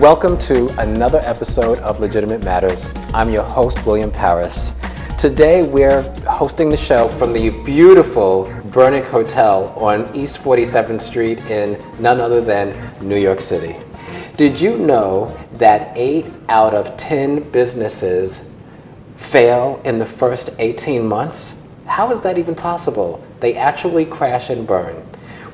Welcome to another episode of Legitimate Matters. I'm your host, William Paris. Today we're hosting the show from the beautiful Burnick Hotel on East 47th Street in none other than New York City. Did you know that 8 out of 10 businesses fail in the first 18 months? How is that even possible? They actually crash and burn.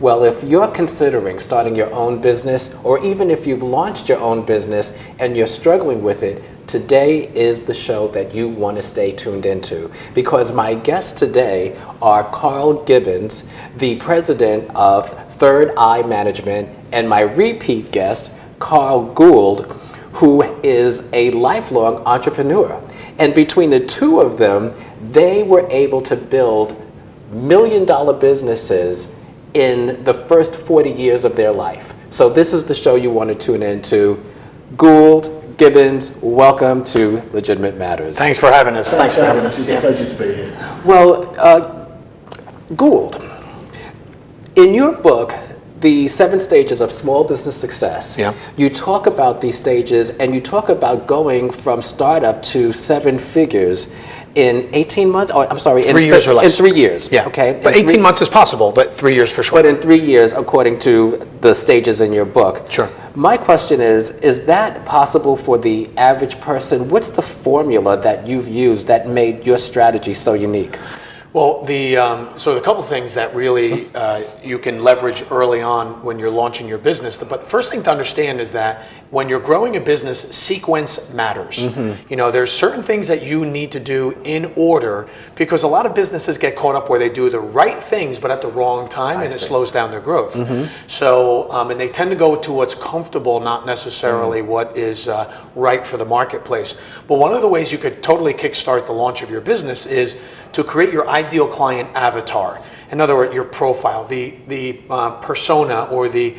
Well, if you're considering starting your own business, or even if you've launched your own business and you're struggling with it, today is the show that you want to stay tuned into. Because my guests today are Carl Gibbons, the president of Third Eye Management, and my repeat guest, Carl Gould, who is a lifelong entrepreneur. And between the two of them, they were able to build million-dollar businesses in the first 40 years of their life. So this is the show you want to tune into. Gould, Gibbons, welcome to Legitimate Matters. Thanks for having us. Thanks for having us. It's a pleasure to be here. Well, Gould, in your book, The 7 Stages of Small Business Success, you talk about these stages and you talk about going from startup to 7 figures in 18 months, or I'm sorry, 3 years or less. In 3 years, yeah. Okay. But 18 months is possible, but 3 years for sure. But in 3 years, according to the stages in your book. Sure. My question is that possible for the average person? What's the formula that you've used that made your strategy so unique? Well, so the couple things that really you can leverage early on when you're launching your business. But the first thing to understand is that when you're growing a business, sequence matters. Mm-hmm. You know, there's certain things that you need to do in order, because a lot of businesses get caught up where they do the right things but at the wrong time, and it slows down their growth. Mm-hmm. So, and they tend to go to what's comfortable, not necessarily what is right for the marketplace. But one of the ways you could totally kickstart the launch of your business is to create your ideal client avatar. In other words, your profile, the persona, or the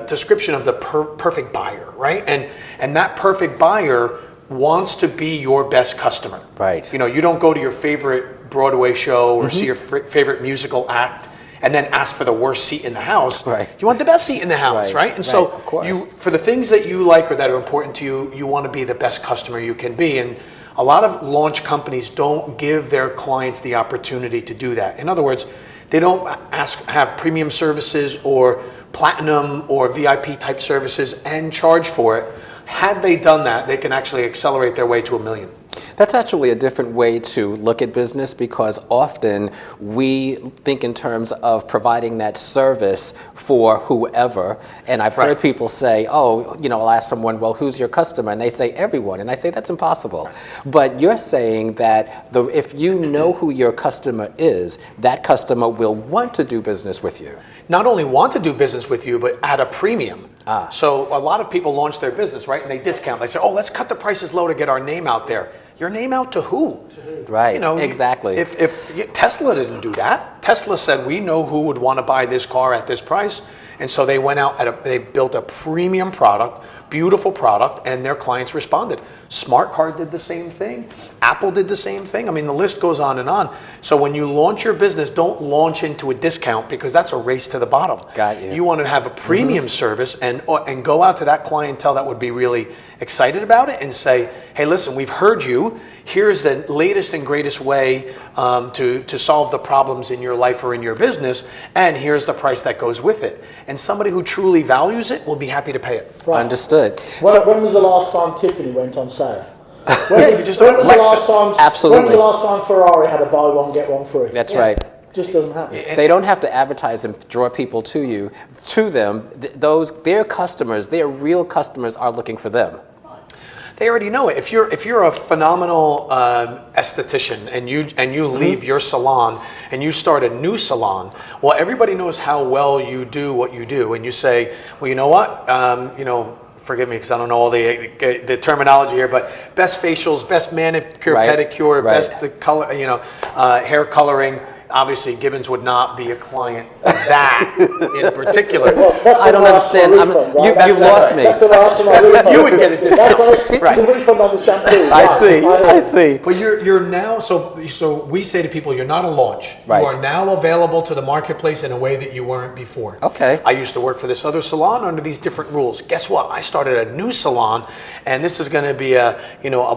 description of the perfect buyer, right? And that perfect buyer wants to be your best customer. Right. You know, you don't go to your favorite Broadway show or see your favorite musical act and then ask for the worst seat in the house. Right. You want the best seat in the house, right? And so of course. you, for the things that you like or that are important to you, you want to be the best customer you can be. And a lot of launch companies don't give their clients the opportunity to do that. In other words, they don't have premium services or platinum or VIP type services and charge for it. Had they done that, they can actually accelerate their way to $1 million. That's actually a different way to look at business, because often we think in terms of providing that service for whoever. And I've heard people say, oh, you know, I'll ask someone, well, who's your customer? And they say everyone. And I say that's impossible. But you're saying that if you know who your customer is, that customer will want to do business with you. Not only want to do business with you, but at a premium. So a lot of people launch their business, right? And they discount. They say, oh, let's cut the prices low to get our name out there. Your name out to who? Right, you know, exactly. If Tesla didn't do that, Tesla said, we know who would want to buy this car at this price. And so they went out, they built a premium product, beautiful product, and their clients responded. Smart Card did the same thing. Apple did the same thing. I mean, the list goes on and on. So when you launch your business, don't launch into a discount, because that's a race to the bottom. Got you. You want to have a premium service and go out to that clientele that would be really excited about it and say, hey, listen, we've heard you. Here's the latest and greatest way to solve the problems in your life or in your business, and here's the price that goes with it. And somebody who truly values it will be happy to pay it. Right. Understood. When was the last time Tiffany went on sale? When was Absolutely. the last time Ferrari had a buy one, get one free? That's right. Just doesn't happen. They don't have to advertise and draw people to them. Their customers, their real customers, are looking for them. They already know it. If you're a phenomenal esthetician and you leave your salon and you start a new salon, well, everybody knows how well you do what you do, and you say, well, you know what, forgive me because I don't know all the terminology here, but best facials, best manicure, pedicure, best the color, hair coloring. Obviously, Gibbons would not be a client for that in particular. I don't understand. You've lost me. You would get a discount. Right. The refund on the shampoo. I see. But you're now, so we say to people, you're not a launch. Right. You are now available to the marketplace in a way that you weren't before. Okay. I used to work for this other salon under these different rules. Guess what? I started a new salon, and this is going to be a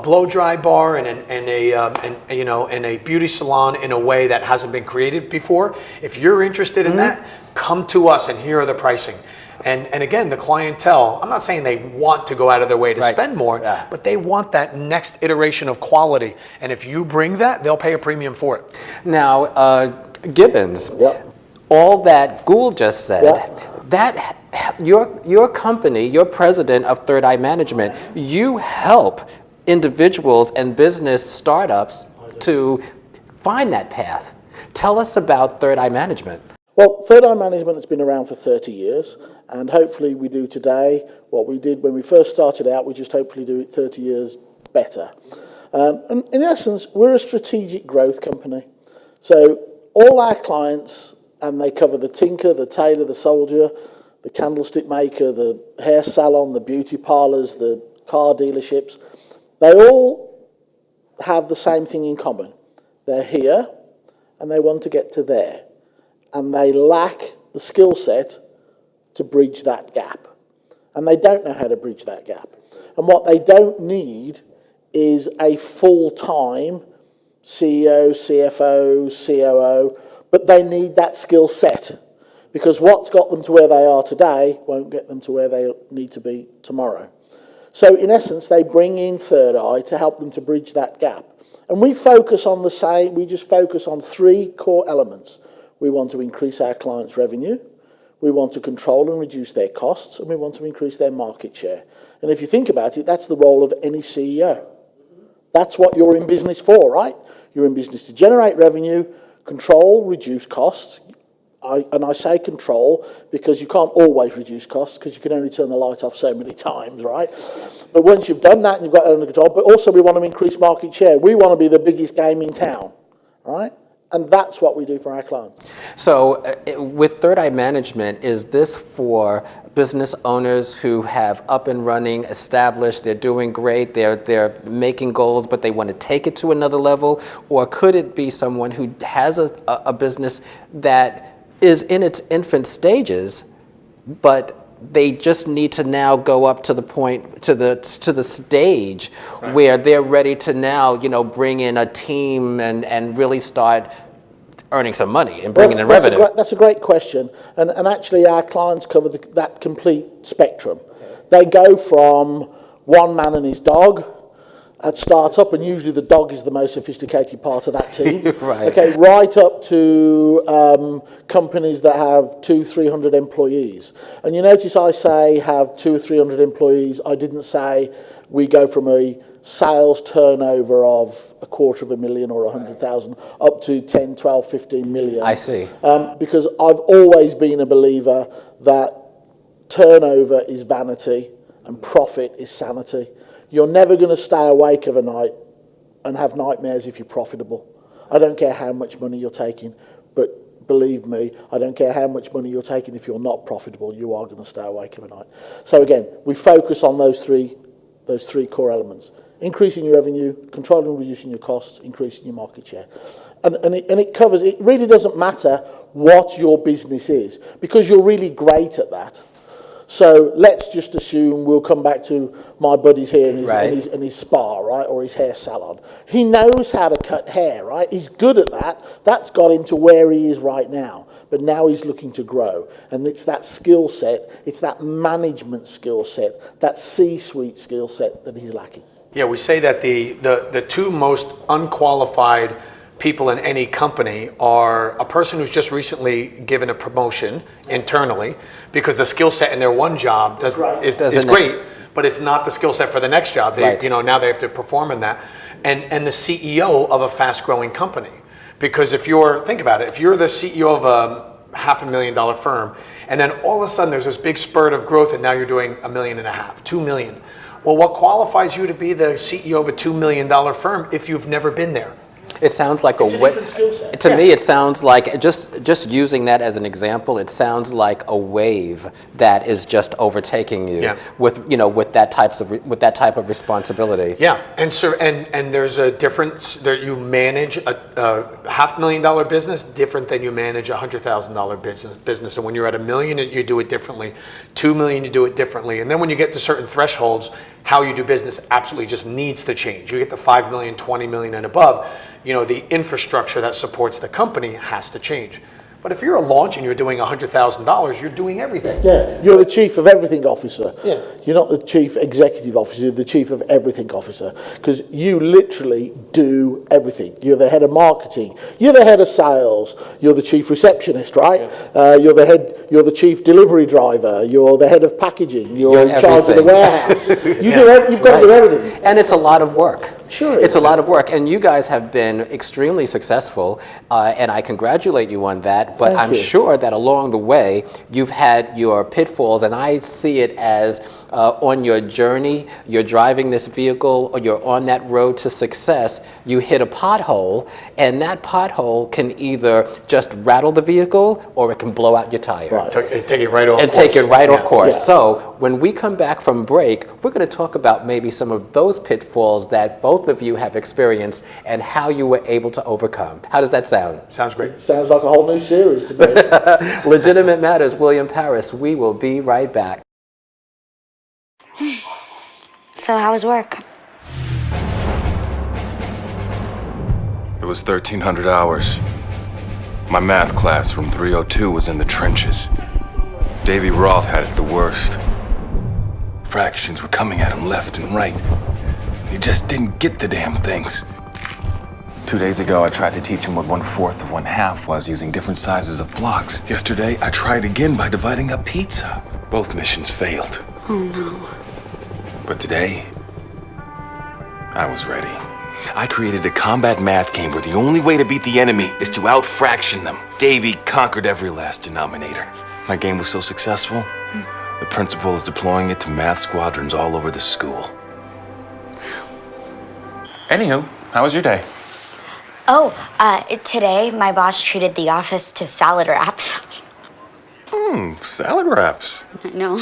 blow dry bar and a beauty salon in a way that hasn't been created before. If you're interested in that, come to us, and here are the pricing. And again, the clientele, I'm not saying they want to go out of their way to spend more, but they want that next iteration of quality. And if you bring that, they'll pay a premium for it. Now, Gibbons, all that Gould just said, that your company, your president of Third Eye Management, you help individuals and business startups to find that path. Tell us about Third Eye Management. Well, Third Eye Management has been around for 30 years, and hopefully we do today what we did when we first started out. We just hopefully do it 30 years better. And in essence, we're a strategic growth company. So all our clients, and they cover the tinker, the tailor, the soldier, the candlestick maker, the hair salon, the beauty parlours, the car dealerships, they all have the same thing in common. They're here, and they want to get to there. And they lack the skill set to bridge that gap. And they don't know how to bridge that gap. And what they don't need is a full-time CEO, CFO, COO, but they need that skill set. Because what's got them to where they are today won't get them to where they need to be tomorrow. So in essence, they bring in Third Eye to help them to bridge that gap. And we focus on we just focus on three core elements. We want to increase our clients' revenue, we want to control and reduce their costs, and we want to increase their market share. And if you think about it, that's the role of any CEO. That's what you're in business for, right? You're in business to generate revenue, control, reduce costs. And I say control because you can't always reduce costs because you can only turn the light off so many times, right? But once you've done that and you've got that under control, but also we want to increase market share. We want to be the biggest game in town, right? And that's what we do for our clients. So with Third Eye Management, is this for business owners who have up and running, established, they're doing great, they're making goals, but they want to take it to another level? Or could it be someone who has a business that is in its infant stages, but they just need to now go up to the point, to the stage where they're ready to now, bring in a team and really start earning some money and bringing in revenue? That's a great question. And actually our clients cover that complete spectrum. They go from one man and his dog at startup, and usually the dog is the most sophisticated part of that team. Right up to companies that have 200-300 employees. And you notice I say have 200 or 300 employees. I didn't say we go from a sales turnover of $250,000 or 100,000 up to 10, 12, 15 million. I see. Because I've always been a believer that turnover is vanity and profit is sanity. You're never going to stay awake of a night and have nightmares if you're profitable. I don't care how much money you're taking, but believe me, I don't care how much money you're taking. If you're not profitable, you are going to stay awake of a night. So again, we focus on those three core elements: increasing your revenue, controlling and reducing your costs, increasing your market share. And it covers. It really doesn't matter what your business is, because you're really great at that. So let's just assume we'll come back to my buddies here and his spa, right, or his hair salon. He knows how to cut hair, right? He's good at that. That's got him to where he is right now. But now he's looking to grow. And it's that skill set, it's that management skill set, that C-suite skill set that he's lacking. Yeah, we say that the two most unqualified people in any company are a person who's just recently given a promotion internally because the skill set in their one job is great, but it's not the skill set for the next job. They, now they have to perform in that. And the CEO of a fast growing company. Because think about it, if you're the CEO of a $500,000 firm, and then all of a sudden there's this big spurt of growth and now you're doing $1.5 million, $2 million. Well, what qualifies you to be the CEO of a $2 million firm if you've never been there? It sounds like It's a different skill set. To me, it sounds like, just using that as an example, it sounds like a wave that is just overtaking you with that type of responsibility. Yeah, and there's a difference. You manage a $500,000 business different than you manage a $100,000 business. And when you're at $1 million, you do it differently. $2 million, you do it differently. And then when you get to certain thresholds, how you do business absolutely just needs to change. You get to $5 million, $20 million, and above. The infrastructure that supports the company has to change. But if you're a launch and you're doing $100,000, you're doing everything. Yeah, you're the chief of everything officer. Yeah. You're not the chief executive officer, you're the chief of everything officer. Because you literally do everything. You're the head of marketing, you're the head of sales, you're the chief receptionist, right? Yeah. You're the chief delivery driver, you're the head of packaging, you're in charge of the warehouse. You've got to do everything. And it's a lot of work. Sure. It's a lot of work. And you guys have been extremely successful, and I congratulate you on that. But I'm sure that along the way, you've had your pitfalls, and I see it as on your journey, you're driving this vehicle, or you're on that road to success, you hit a pothole, and that pothole can either just rattle the vehicle, or it can blow out your tire. Right. Take it right off course. Take it right off course. Yeah. So when we come back from break, we're going to talk about maybe some of those pitfalls that both of you have experienced and how you were able to overcome. How does that sound? Sounds great. Sounds like a whole new series to me. Legitimate Matters, William Paris. We will be right back. So how was work? It was 1,300 hours. My math class from 302 was in the trenches. Davy Roth had it the worst. Fractions were coming at him left and right. He just didn't get the damn things. 2 days ago, I tried to teach him what 1/4 of 1/2 was using different sizes of blocks. Yesterday, I tried again by dividing up pizza. Both missions failed. Oh no. But today, I was ready. I created a combat math game where the only way to beat the enemy is to out-fraction them. Davy conquered every last denominator. My game was so successful, the principal is deploying it to math squadrons all over the school. Anywho, how was your day? Oh, today my boss treated the office to salad wraps. Salad wraps. I know.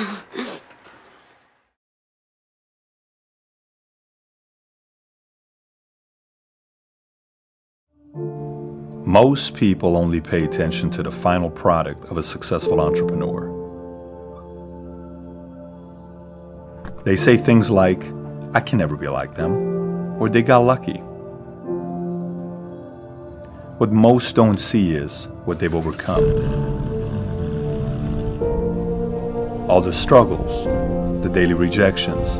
Most people only pay attention to the final product of a successful entrepreneur. They say things like, I can never be like them, or they got lucky. What most don't see is what they've overcome. All the struggles, the daily rejections,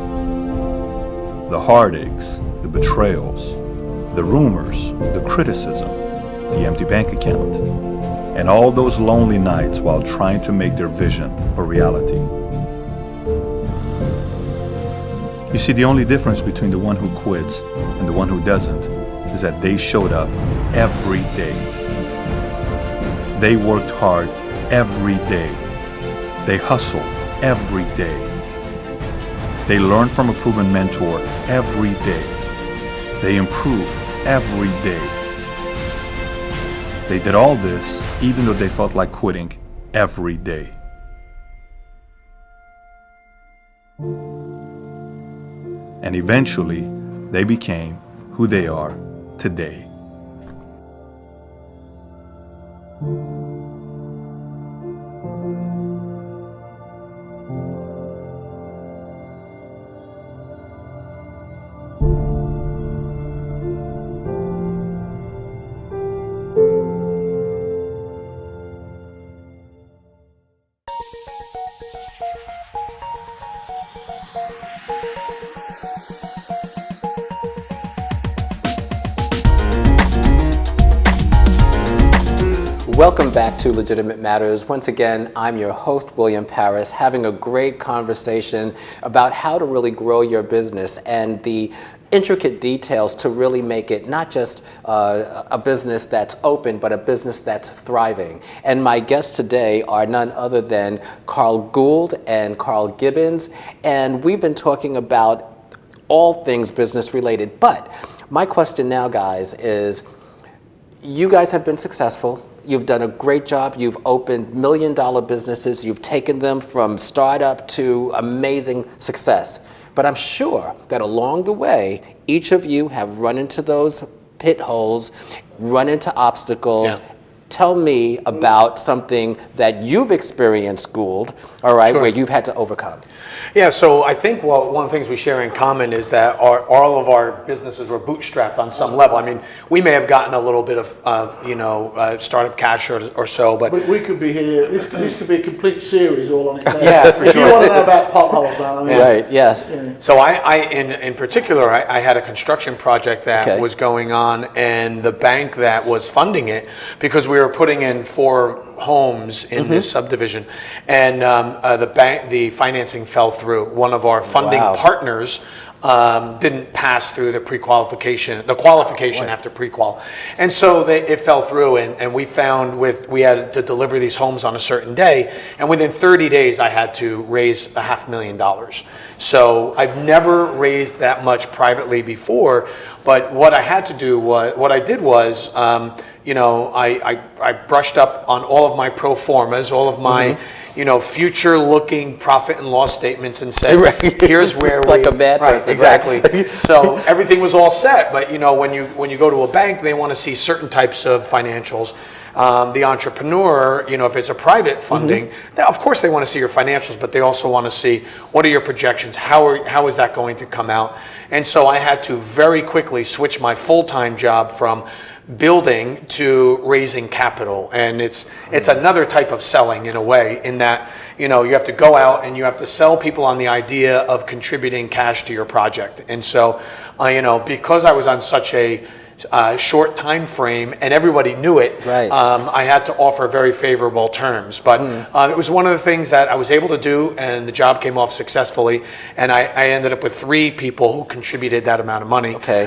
the heartaches, the betrayals, the rumors, the criticism, the empty bank account, and all those lonely nights while trying to make their vision a reality. You see, the only difference between the one who quits and the one who doesn't is that they showed up every day. They worked hard every day. They hustled every day. They learned from a proven mentor every day. They improved every day. They did all this even though they felt like quitting every day. And eventually, they became who they are today. Welcome back to Legitimate Matters. Once again, I'm your host, William Paris, having a great conversation about how to really grow your business and the intricate details to really make it not just a business that's open, but a business that's thriving. And my guests today are none other than Carl Gould and Carl Gibbons, and we've been talking about all things business related. But my question now, guys, is you guys have been successful. You've done a great job. You've opened million-dollar businesses. You've taken them from startup to amazing success. But I'm sure that along the way, each of you have run into those pit holes, run into obstacles. Yeah. Tell me about something that you've experienced, Gould, all right, Sure. where you've had to overcome. Yeah, so I think one of the things we share in common is that all of our businesses were bootstrapped on some level. I mean, we may have gotten a little bit of startup cash or so, but We could be here. This could be a complete series all on its own. Yeah, for if sure. you want to know about potholes, man, I mean, Right, yes. so in particular, I had a construction project that Okay. was going on, and the bank that was funding it, because we were putting in 4 homes in this subdivision, and the financing fell through. One of our funding Wow. partners didn't pass through the qualification after pre-qual, and so it fell through. And we found we had to deliver these homes on a certain day, and within 30 days I had to raise $500,000. So I've never raised that much privately before, but what I did was. I brushed up on all of my pro formas, all of my, future-looking profit and loss statements, and said, Right. "Here's where Like a bad person, exactly." right? So everything was all set, but when you go to a bank, they want to see certain types of financials. The entrepreneur, if it's a private funding, of course they want to see your financials, but they also want to see what are your projections, how is that going to come out, and so I had to very quickly switch my full-time job from building to raising capital, and it's another type of selling in a way, in that you have to go out and you have to sell people on the idea of contributing cash to your project. And so because I was on such a short time frame and everybody knew it, Right. I had to offer very favorable terms, but it was one of the things that I was able to do, and the job came off successfully, and I ended up with 3 people who contributed that amount of money. Okay.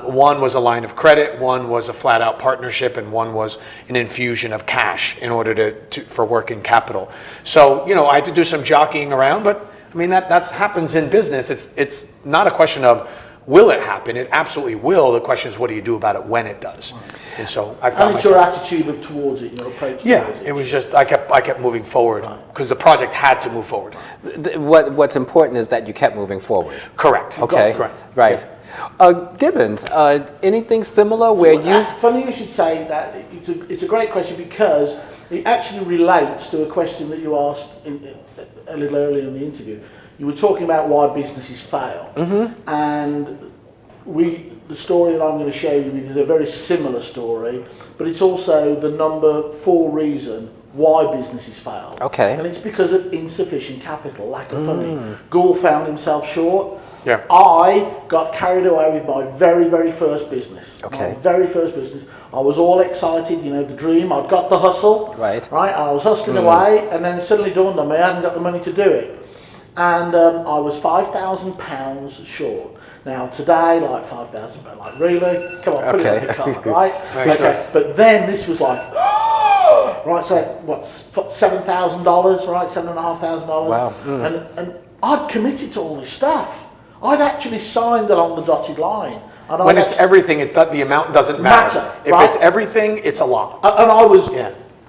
One was a line of credit, one was a flat out partnership, and one was an infusion of cash in order for working capital. So I had to do some jockeying around, but I mean that happens in business. It's not a question of will it happen? It absolutely will. The question is, what do you do about it when it does? And so I found and it's your myself. attitude towards it, your approach Yeah, towards it. it was just I kept moving forward because the project had to move forward. What's important is that you kept moving forward. Correct. Okay, Correct. right. Gibbons, anything similar where you... Funny you should say that. It's a great question because it actually relates to a question that you asked a little earlier in the interview. You were talking about why businesses fail, and the story that I'm going to share you with is a very similar story, but it's also the number 4 reason why businesses fail. Okay. And it's because of insufficient capital, lack of funding. Gould found himself short. Yeah. I got carried away with my very, very first business. Okay. My very first business. I was all excited, the dream. I'd got the hustle. Right. Right. And I was hustling away, and then it suddenly dawned on me I hadn't got the money to do it. And I was £5,000 short. Now today, like £5,000, like really? Come on, put it on the card, right? Right, sure. But then this was like, right, so what, $7,000, right? $7,500. Wow. And I'd committed to all this stuff. I'd actually signed it on the dotted line. And When it's everything, the amount doesn't matter. If right? it's everything, it's a lot. And I was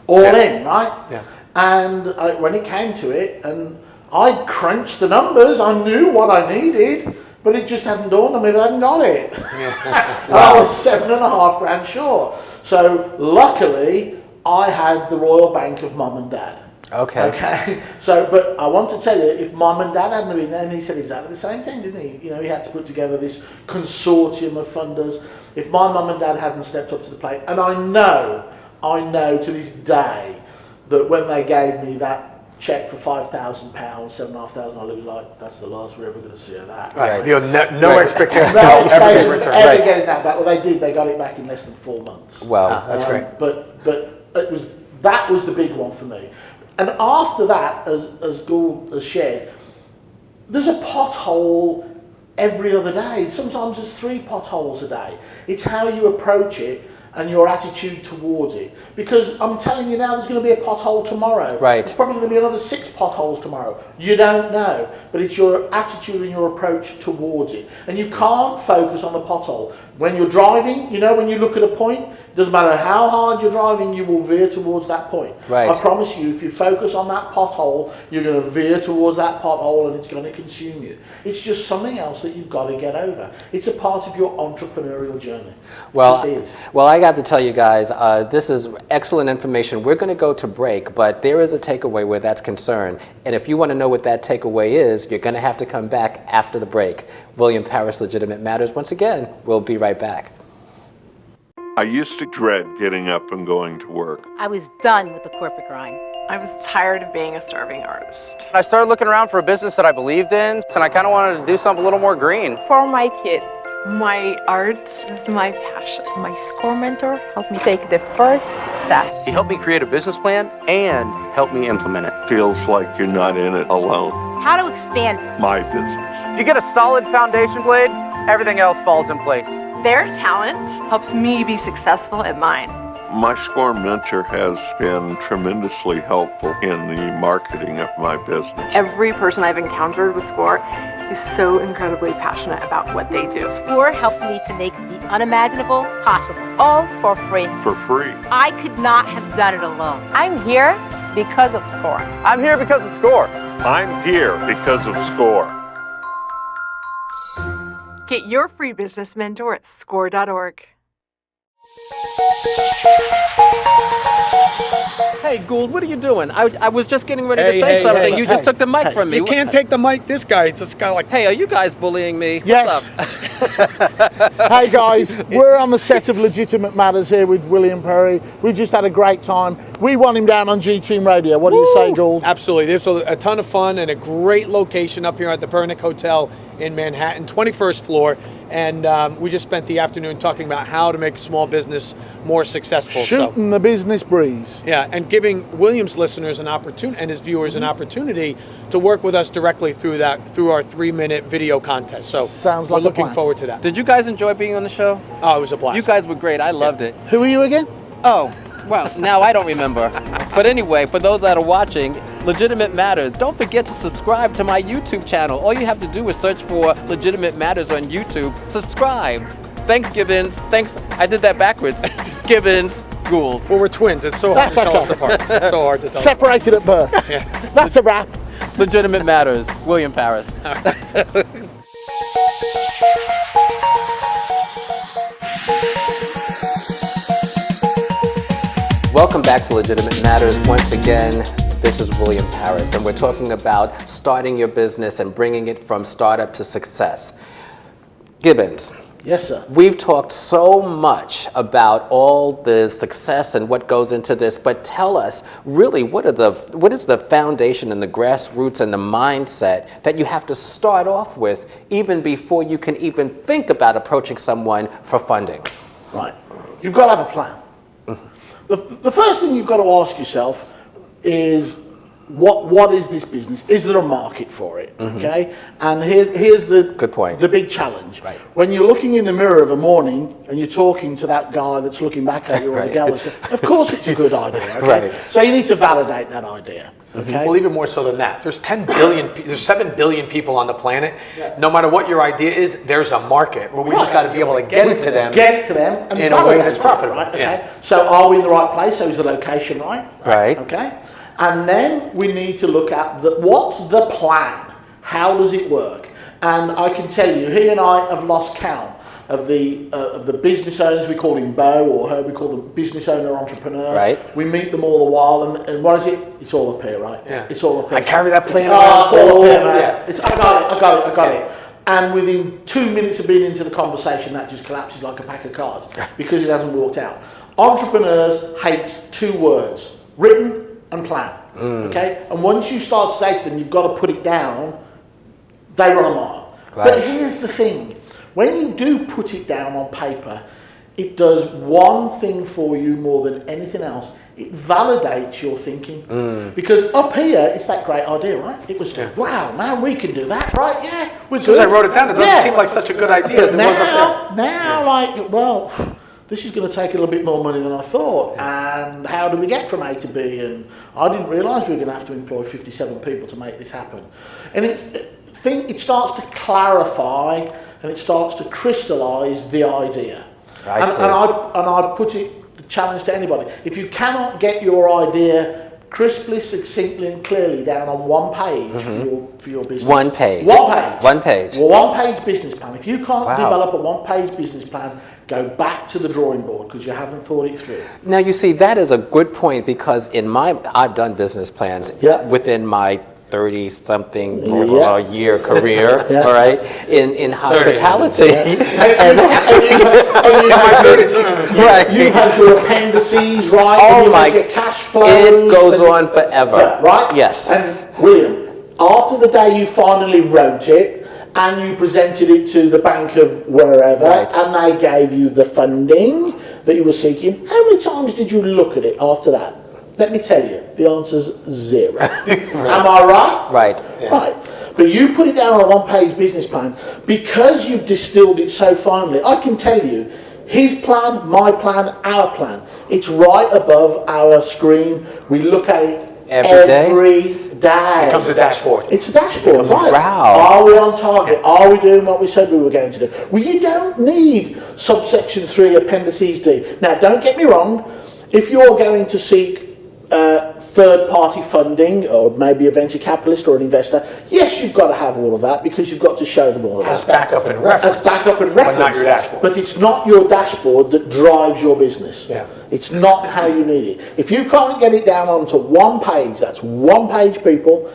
all Yeah. in, right? Yeah. And when it came to it, and I crunched the numbers, I knew what I needed, but it just hadn't dawned on me that I hadn't got it. And I was $7,500 short. So luckily, I had the Royal Bank of Mum and Dad. Okay. So, but I want to tell you, if Mum and Dad hadn't been there, and he said exactly the same thing, didn't he? He had to put together this consortium of funders. If my Mum and Dad hadn't stepped up to the plate, and I know to this day that when they gave me that check for £5,000, $7,500, I was like, that's the last we're ever going to see of that. Right. No expectation No of ever expectation return. of ever getting that back. Well, they did. They got it back in less than 4 months. Wow. That's great. But it was That was the big one for me. And after that, as Gould has shared, there's a pothole every other day. Sometimes there's 3 potholes a day. It's how you approach it and your attitude towards it. Because I'm telling you now, there's going to be a pothole tomorrow. Right. There's probably going to be another 6 potholes tomorrow. You don't know. But it's your attitude and your approach towards it. And you can't focus on the pothole. When you're driving, you know, when you look at a point, it doesn't matter how hard you're driving, you will veer towards that point. Right. I promise you, if you focus on that pothole, you're going to veer towards that pothole and it's going to consume you. It's just something else that you've got to get over. It's a part of your entrepreneurial journey. Well, It is. well, I got to tell you guys, this is excellent information. We're going to go to break, but there is a takeaway where that's concerned. And if you want to know what that takeaway is, you're going to have to come back after the break. William Parris, Legitimate Matters. Once again, we'll be right back. I used to dread getting up and going to work. I was done with the corporate grind. I was tired of being a starving artist. I started looking around for a business that I believed in, and I kind of wanted to do something a little more green. For my kids. My art is my passion. My SCORE mentor helped me take the first step. He helped me create a business plan and helped me implement it. Feels like you're not in it alone. How to expand. My business. If you get a solid foundation blade, everything else falls in place. Their talent helps me be successful at mine. My SCORE mentor has been tremendously helpful in the marketing of my business. Every person I've encountered with SCORE is so incredibly passionate about what they do. SCORE helped me to make the unimaginable possible, all for free. For free. I could not have done it alone. I'm here because of SCORE. I'm here because of SCORE. I'm here because of SCORE. Get your free business mentor at SCORE.org. Hey, Gould, what are you doing? I was just getting ready to say something. You just took the mic from me. You can't take the mic. This guy, it's this guy like. Hey, are you guys bullying me? Yes. What's up? Hey guys, we're on the set of Legitimate Matters here with William Perry. We've just had a great time. We want him down on G Team Radio. What do you say, Gould? Absolutely. There's a ton of fun and a great location up here at the Burnick Hotel in Manhattan, 21st floor. And we just spent the afternoon talking about how to make small business more successful. Shooting the business breeze. Yeah, and giving William's listeners an opportunity and his viewers an opportunity to work with us directly through our 3-minute video content. So Sounds we're like a looking plan. forward to that. Did you guys enjoy being on the show? Oh, it was a blast. You guys were great. I loved it. Who are you again? Oh, well, now I don't remember. But anyway, for those that are watching, Legitimate Matters, don't forget to subscribe to my YouTube channel. All you have to do is search for Legitimate Matters on YouTube. Subscribe. Thanks, Gibbons. Thanks. I did that backwards. Gibbons, Gould. Well, we're twins. It's so hard That's to tell okay. us apart. It's so hard to tell. Separated at birth. That's a wrap. Legitimate Matters, William Parris. Welcome back to Legitimate Matters. Once again, this is William Parris, and we're talking about starting your business and bringing it from startup to success. Gibbons, Yes, sir. we've talked so much about all the success and what goes into this, but tell us, really, what is the foundation and the grassroots and the mindset that you have to start off with even before you can even think about approaching someone for funding? Right. You've got to have a plan. The first thing you've got to ask yourself is, what is this business? Is there a market for it? Okay, and here's the Good point. The big challenge. Right. When you're looking in the mirror of a morning and you're talking to that guy that's looking back at you or Right. the gal that's, of course it's a good idea. Okay? Right. So you need to validate that idea. Okay. Well, even more so than that. There's 10 billion, there's 7 billion people on the planet. Yeah. No matter what your idea is, there's a market. Well, we just got to be able to get it to them. Get it to them and in a way validate that's it, profitable. Right? Okay. Yeah. So are we in the right place? So is the location right? Right. Okay. And then we need to look at what's the plan? How does it work? And I can tell you, he and I have lost count of the business owners. We call him Bo, or her we call them business owner entrepreneur. Right. We meet them all the while, and what is it? It's all up here, right? Yeah. It's all up here. I carry that plan It's all up around. here, man. Yeah. I got it. And within 2 minutes of being into the conversation, that just collapses like a pack of cards because it hasn't walked out. Entrepreneurs hate 2 words: written and plan. Okay? And once you start to say to them, you've got to put it down, they run a mile. Right. But here's the thing. When you do put it down on paper, it does one thing for you more than anything else. it validates your thinking. Because up here, it's that great idea, right? It was, wow, man, we can do that, right? Yeah, we're As soon as I wrote it down, it doesn't seem like such a good idea as it was up there. Now, like, well, this is going to take a little bit more money than I thought. And how do we get from A to B? And I didn't realise we were going to have to employ 57 people to make this happen. And it starts to clarify and it starts to crystallise the idea. And I'd put it, the challenge to anybody. If you cannot get your idea crisply, succinctly and clearly down on one page for your business. One page. Well, one-page business plan. If you can't develop a one-page business plan, go back to the drawing board because you haven't thought it through. Now, you see, that is a good point because I've done business plans within my 30-something year career, all right, in hospitality. You've had your appendices, right? Oh my, your cash flows. It goes on forever. Right? Yes. And William, after the day you finally wrote it, and you presented it to the bank of wherever, and they gave you the funding that you were seeking, how many times did you look at it after that? Let me tell you, the answer's 0. Am I right? Right. Yeah. Right. But you put it down on a one-page business plan, because you've distilled it so finely, I can tell you, his plan, my plan, our plan, it's right above our screen. We look at it every day. It becomes a dashboard. It's a dashboard, right? Wow. Are we on target? Are we doing what we said we were going to do? Well, you don't need subsection 3, appendices D. Now, don't get me wrong. If you're going to seek third-party funding, or maybe a venture capitalist or an investor, yes, you've got to have all of that because you've got to show them all of that. As backup and reference. As backup and reference. But not your dashboard. But it's not your dashboard that drives your business. Yeah. It's not how you need it. If you can't get it down onto one page, that's one page, people,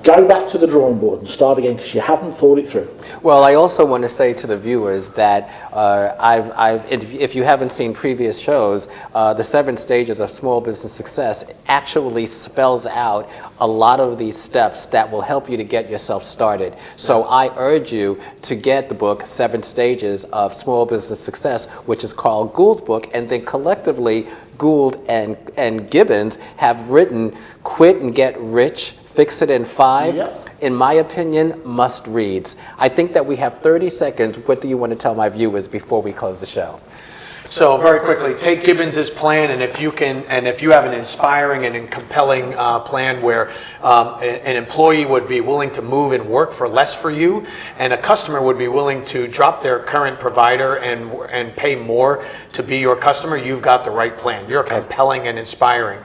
go back to the drawing board and start again because you haven't thought it through. Well, I also want to say to the viewers that if you haven't seen previous shows, the 7 stages of small business success actually spells out a lot of these steps that will help you to get yourself started. So I urge you to get the book 7 Stages of Small Business Success, which is Carl Gould's book, and then collectively Gould and Gibbons have written Quit and Get Rich, Fix It in 5. Yep. In my opinion, must reads. I think that we have 30 seconds. What do you want to tell my viewers before we close the show? So very quickly, take Gibbons's plan, and if you have an inspiring and compelling plan where an employee would be willing to move and work for less for you, and a customer would be willing to drop their current provider and pay more to be your customer, you've got the right plan. You're compelling and inspiring.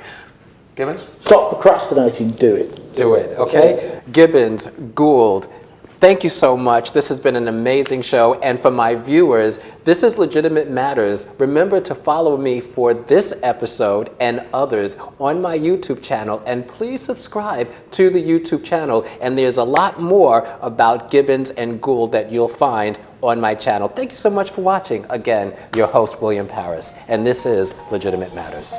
Gibbons? Stop procrastinating, do it. Do it, okay? Gibbons, Gould, thank you so much. This has been an amazing show. And for my viewers, this is Legitimate Matters. Remember to follow me for this episode and others on my YouTube channel. And please subscribe to the YouTube channel. And there's a lot more about Gibbons and Gould that you'll find on my channel. Thank you so much for watching. Again, your host, William Paris. And this is Legitimate Matters.